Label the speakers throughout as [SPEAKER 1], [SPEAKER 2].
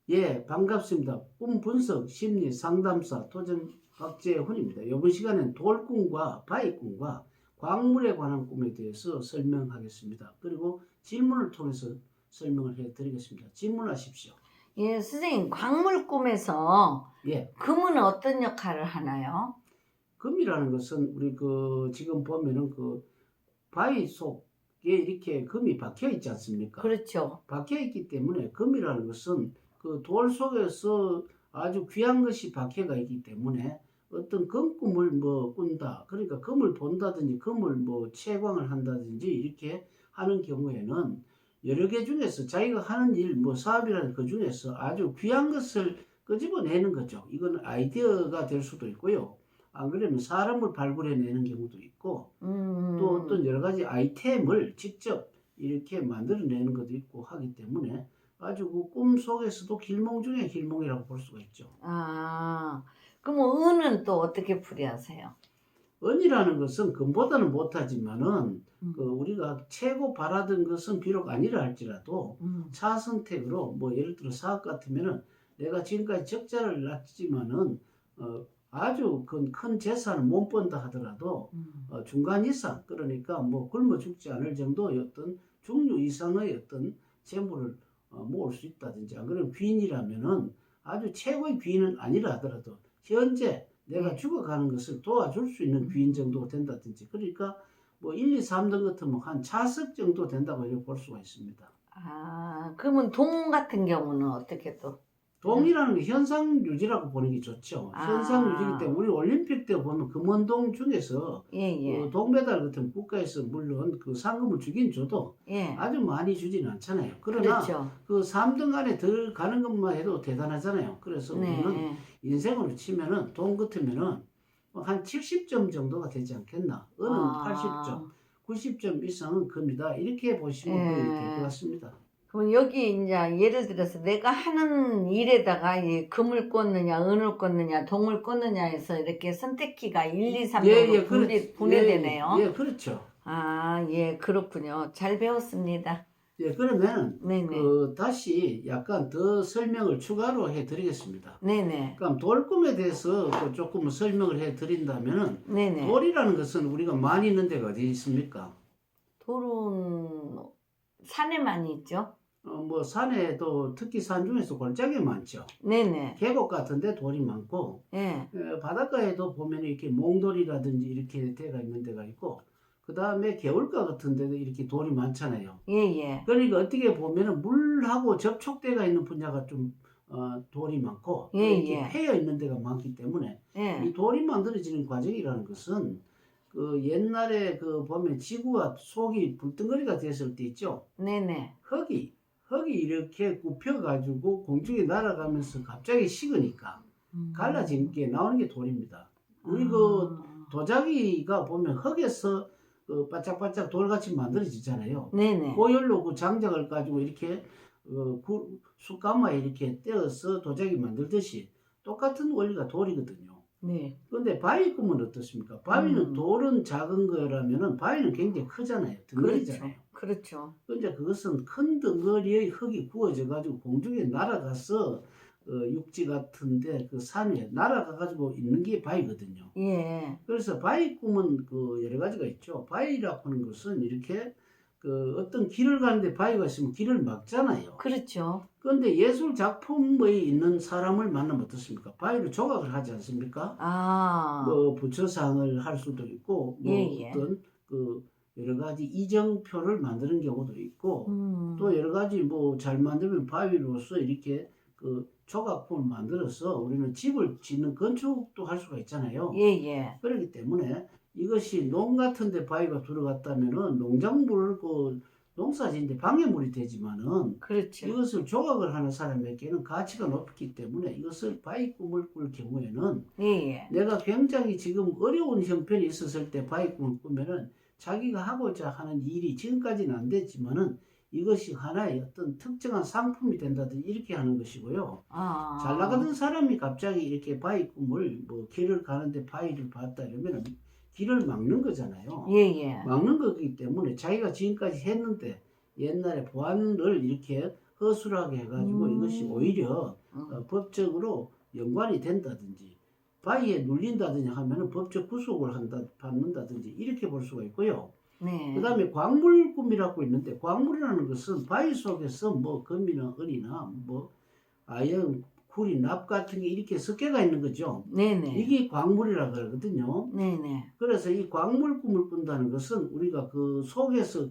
[SPEAKER 1] 예, 반갑습니다. 꿈 분석, 심리 상담사 도전 박재훈입니다. 이번 시간엔 돌꿈과 바위꿈과 광물에 관한 꿈에 대해서 설명하겠습니다. 그리고 질문을 통해서 설명을 해드리겠습니다. 질문하십시오.
[SPEAKER 2] 예, 선생님, 광물 꿈에서
[SPEAKER 1] 예,
[SPEAKER 2] 금은 어떤 역할을 하나요?
[SPEAKER 1] 금이라는 것은 우리 지금 보면은 바위 속에 이렇게 금이 박혀 있지 않습니까?
[SPEAKER 2] 그렇죠.
[SPEAKER 1] 박혀 있기 때문에 금이라는 것은 그 돌 속에서 아주 귀한 것이 박혀가 있기 때문에 어떤 금꿈을 꾼다. 그러니까 금을 본다든지 금을 채광을 한다든지 이렇게 하는 경우에는 여러 개 중에서 자기가 하는 일, 사업이라는 그 중에서 아주 귀한 것을 끄집어내는 거죠. 이건 아이디어가 될 수도 있고요. 안 그러면 사람을 발굴해내는 경우도 있고 또 어떤 여러 가지 아이템을 직접 이렇게 만들어내는 것도 있고 하기 때문에 아주 그 꿈 속에서도 길몽 중에 길몽이라고 볼 수가 있죠.
[SPEAKER 2] 그럼 은은 또 어떻게 풀이하세요?
[SPEAKER 1] 은이라는 것은 금보다는 못하지만은 우리가 최고 바라던 것은 비록 아니라 할지라도 차 선택으로 예를 들어 사업 같으면은 내가 지금까지 적자를 났지만은 아주 큰 재산을 못 번다 하더라도 중간 이상 그러니까 굶어 죽지 않을 정도의 어떤 중류 이상의 어떤 재물을 모을 수 있다든지 안 그러면 귀인이라면은 아주 최고의 귀인은 아니라 하더라도 현재 내가 죽어가는 것을 도와줄 수 있는 귀인 정도가 된다든지 그러니까 1, 2, 3등 같으면 한 차석 정도 된다고 이렇게 볼 수가 있습니다.
[SPEAKER 2] 그러면 동 같은 경우는 어떻게 또?
[SPEAKER 1] 동이라는 게 현상 유지라고 보는 게 좋죠. 현상 유지이기 때문에 우리 올림픽 때 보면 금원동 중에서 동메달 같은 국가에서 물론 그 상금을 주긴 줘도 아주 많이 주지는 않잖아요. 그러나
[SPEAKER 2] 그렇죠.
[SPEAKER 1] 그 3등 안에 들어가는 것만 해도 대단하잖아요. 그래서 우리는 인생으로 치면은 동 같으면은 한 70점 정도가 되지 않겠나. 은은 80점, 90점 이상은 금이다. 이렇게 보시면 될 것 같습니다.
[SPEAKER 2] 그럼 여기 이제 예를 들어서 내가 하는 일에다가 금을 꽂느냐, 은을 꽂느냐, 동을 꽂느냐 해서 이렇게 선택키가 1, 2, 3등으로 분해되네요.
[SPEAKER 1] 예, 그렇죠.
[SPEAKER 2] 그렇군요. 잘 배웠습니다.
[SPEAKER 1] 예, 그러면 다시 약간 더 설명을 추가로 해드리겠습니다. 그럼 돌꿈에 대해서 또 조금 설명을 해드린다면은 돌이라는 것은 우리가 많이 있는 데가 어디 있습니까?
[SPEAKER 2] 돌은 산에 많이 있죠.
[SPEAKER 1] 산에도 특히 산 중에서 골짜기 많죠. 계곡 같은데 돌이 많고 바닷가에도 보면 이렇게 몽돌이라든지 이렇게 데가 있는 데가 있고 그 다음에 개울가 같은 데도 이렇게 돌이 많잖아요. 그러니까 어떻게 보면은 물하고 접촉대가 있는 분야가 좀 돌이 많고 이렇게 패여 있는 데가 많기 때문에 이 돌이 만들어지는 과정이라는 것은 옛날에 보면 지구가 속이 불덩어리가 됐을 때 있죠. 흙이 이렇게 굽혀가지고 공중에 날아가면서 갑자기 식으니까 갈라진 게 나오는 게 돌입니다. 우리 도자기가 보면 흙에서 바짝바짝 돌같이 만들어지잖아요. 고열로 장작을 가지고 이렇게 숯가마에 이렇게 떼어서 도자기 만들듯이 똑같은 원리가 돌이거든요. 그런데 바위꿈은 어떻습니까? 바위는 돌은 작은 거라면은 바위는 굉장히 크잖아요. 덩어리잖아요.
[SPEAKER 2] 그렇죠.
[SPEAKER 1] 근데 그것은 큰 덩어리의 흙이 구워져 가지고 공중에 날아가서 육지 같은데 그 산에 날아가 가지고 있는 게 바위거든요. 그래서 바위꿈은 여러 가지가 있죠. 바위라고 하는 것은 이렇게 어떤 길을 가는데 바위가 있으면 길을 막잖아요.
[SPEAKER 2] 그렇죠.
[SPEAKER 1] 그런데 예술 작품에 있는 사람을 만나면 어떻습니까? 바위로 조각을 하지 않습니까? 부처상을 할 수도 있고 어떤 여러 가지 이정표를 만드는 경우도 있고 또 여러 가지 잘 만들면 바위로서 이렇게 조각품을 만들어서 우리는 집을 짓는 건축도 할 수가 있잖아요. 그렇기 때문에 이것이 농 같은 데 바위가 들어갔다면은 농작물 농사 짓는데 방해물이 되지만은 이것을 조각을 하는 사람에게는 가치가 높기 때문에 이것을 바위꿈을 꿀 경우에는 내가 굉장히 지금 어려운 형편이 있었을 때 바위꿈을 꾸면은 자기가 하고자 하는 일이 지금까지는 안 됐지만은 이것이 하나의 어떤 특정한 상품이 된다든지 이렇게 하는 것이고요. 잘 나가던 사람이 갑자기 이렇게 바위꿈을 길을 가는데 바위를 봤다 이러면 길을 막는 거잖아요. 막는 거기 때문에 자기가 지금까지 했는데 옛날에 보안을 이렇게 허술하게 해가지고 이것이 오히려 법적으로 연관이 된다든지 바위에 눌린다든지 하면은 법적 구속을 받는다든지 이렇게 볼 수가 있고요.
[SPEAKER 2] 네.
[SPEAKER 1] 그 다음에 광물꿈이라고 있는데 광물이라는 것은 바위 속에서 뭐 금이나 은이나 뭐 아연, 구리, 납 같은 게 이렇게 섞여가 있는 거죠.
[SPEAKER 2] 네네.
[SPEAKER 1] 이게 광물이라고 그러거든요.
[SPEAKER 2] 네네.
[SPEAKER 1] 그래서 이 광물 꿈을 꾼다는 것은 우리가 그 속에서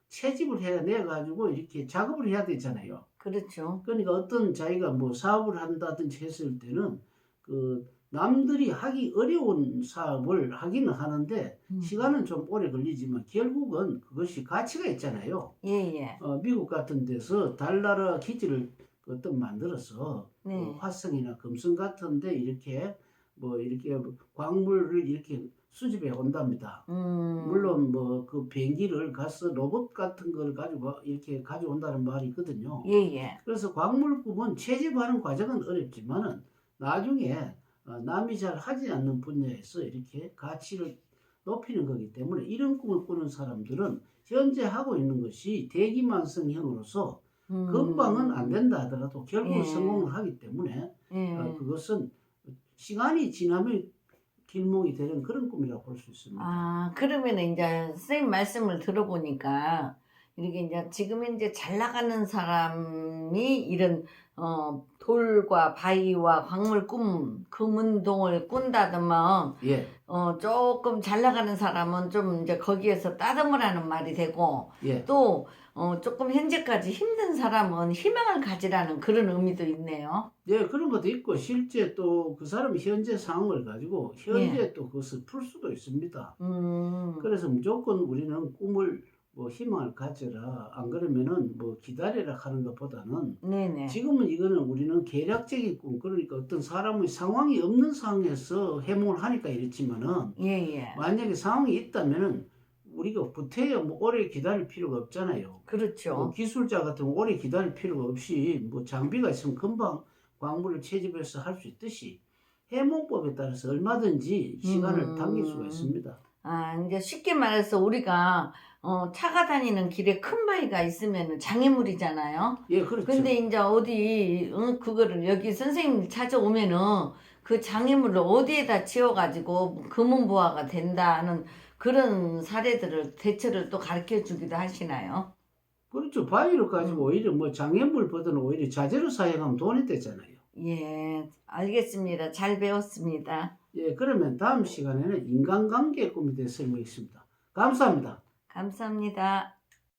[SPEAKER 1] 채집을 해내가지고 이렇게 작업을 해야 되잖아요.
[SPEAKER 2] 그렇죠.
[SPEAKER 1] 그러니까 어떤 자기가 뭐 사업을 한다든지 했을 때는 그 남들이 하기 어려운 사업을 하기는 하는데 시간은 좀 오래 걸리지만 결국은 그것이 가치가 있잖아요.
[SPEAKER 2] 예예.
[SPEAKER 1] 미국 같은 데서 달나라 기지를 어떤 만들어서
[SPEAKER 2] 네.
[SPEAKER 1] 화성이나 금성 같은데 이렇게 뭐 이렇게 광물을 이렇게 수집해 온답니다. 물론 뭐 그 비행기를 가서 로봇 같은 걸 가지고 이렇게 가져온다는 말이 있거든요.
[SPEAKER 2] 예예.
[SPEAKER 1] 그래서 광물꿈은 채집하는 과정은 어렵지만은 나중에 남이 잘 하지 않는 분야에서 이렇게 가치를 높이는 거기 때문에 이런 꿈을 꾸는 사람들은 현재 하고 있는 것이 대기만성형으로서 금방은 안 된다 하더라도 결국 성공을 하기 때문에 그것은 시간이 지나면 길몽이 되는 그런 꿈이라고 볼 수 있습니다.
[SPEAKER 2] 아, 그러면 이제 선생님 말씀을 들어보니까 이렇게 이제 지금 이제 잘 나가는 사람이 이런 돌과 바위와 광물 금운동을 꾼다더만
[SPEAKER 1] 예.
[SPEAKER 2] 조금 잘 나가는 사람은 좀 이제 거기에서 따듬을 하는 말이 되고
[SPEAKER 1] 예.
[SPEAKER 2] 또 조금 현재까지 힘든 사람은 희망을 가지라는 그런 의미도 있네요.
[SPEAKER 1] 예, 그런 것도 있고 실제 또 그 사람이 현재 상황을 가지고 현재 또 그것을 풀 수도 있습니다. 그래서 무조건 우리는 꿈을 뭐 희망을 가져라 안 그러면은 뭐 기다려라 하는 것보다는
[SPEAKER 2] 네네.
[SPEAKER 1] 지금은 이거는 우리는 계략적인 꿈 그러니까 어떤 사람의 상황이 없는 상황에서 해몽을 하니까 이렇지만은
[SPEAKER 2] 예예.
[SPEAKER 1] 만약에 상황이 있다면은 우리가 부태여 뭐 오래 기다릴 필요가 없잖아요.
[SPEAKER 2] 그렇죠.
[SPEAKER 1] 뭐 기술자 같은 오래 기다릴 필요가 없이 뭐 장비가 있으면 금방 광물을 채집해서 할 수 있듯이 해몽법에 따라서 얼마든지 시간을 당길 수가 있습니다.
[SPEAKER 2] 아, 이제 쉽게 말해서 우리가 차가 다니는 길에 큰 바위가 있으면 장애물이잖아요.
[SPEAKER 1] 예, 그렇죠.
[SPEAKER 2] 근데 이제 어디 그거를 여기 선생님 찾아오면은 그 장애물을 어디에다 치워가지고 금은보화가 된다는 그런 사례들을 대처를 또 가르쳐 주기도 하시나요?
[SPEAKER 1] 그렇죠. 바위를 가지고 오히려 뭐 장애물보다는 오히려 자재로 사용하면 돈이 되잖아요.
[SPEAKER 2] 예, 알겠습니다. 잘 배웠습니다.
[SPEAKER 1] 예, 그러면 다음 시간에는 인간관계의 꿈에 대해서 설명하겠습니다. 감사합니다.
[SPEAKER 2] 감사합니다.